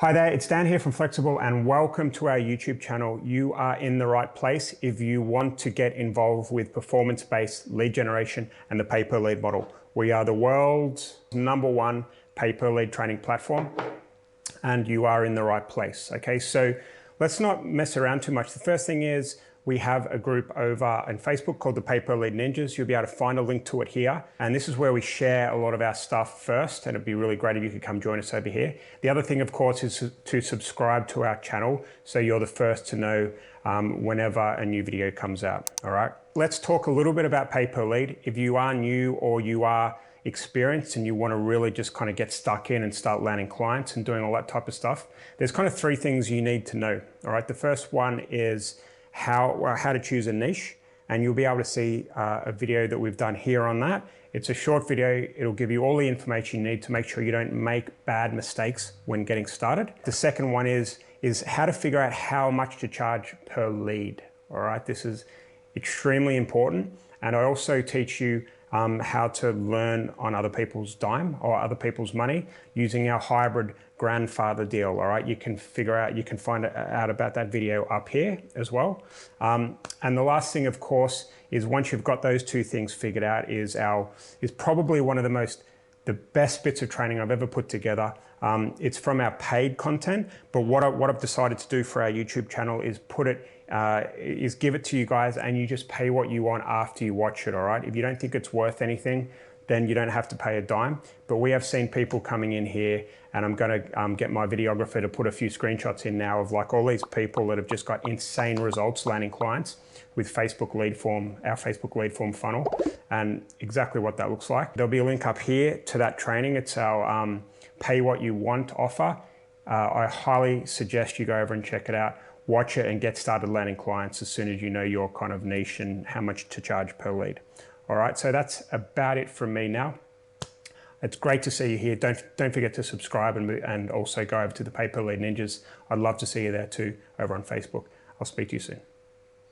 Hi there, it's Dan here from Flexxable and welcome to our YouTube channel. You are in the right place if you want to get involved with performance-based lead generation and the pay-per-lead model. We are the world's #1 pay-per-lead training platform and you are in the right place. Okay, so let's not mess around too much. The first thing is we have a group over on Facebook called the Pay-Per-Lead Ninjas. You'll be able to find a link to it here. And this is where we share a lot of our stuff first, and it'd be really great if you could come join us over here. The other thing, of course, is to subscribe to our channel so you're the first to know whenever a new video comes out, all right? Let's talk a little bit about Pay-Per-Lead. If you are new or you are experienced and you want to really just kind of get stuck in and start landing clients and doing all that type of stuff, there's kind of 3 things you need to know, all right? The first one is how to choose a niche, and you'll be able to see a video that we've done here on that. It's a short video. It'll give you all the information you need to make sure you don't make bad mistakes when getting started. The second one is how to figure out how much to charge per lead. All right, this is extremely important. And I also teach you how to learn on other people's dime or other people's money using our hybrid grandfather deal. All right, you can find out about that video up here as well. And the last thing, of course, is once you've got those 2 things figured out, is probably one of the best bits of training I've ever put together. It's from our paid content, but what I've decided to do for our YouTube channel is give it to you guys, and you just pay what you want after you watch it, all right? If you don't think it's worth anything, then you don't have to pay a dime. But we have seen people coming in here, and I'm gonna get my videographer to put a few screenshots in now of like all these people that have just got insane results landing clients with Facebook lead form, our Facebook lead form funnel, and exactly what that looks like. There'll be a link up here to that training. It's our pay what you want offer. I highly suggest you go over and check it out. Watch it and get started landing clients as soon as you know your kind of niche and how much to charge per lead. All right, so that's about it from me now. It's great to see you here. Don't forget to subscribe and also go over to the Pay-Per-Lead Ninjas. I'd love to see you there too over on Facebook. I'll speak to you soon.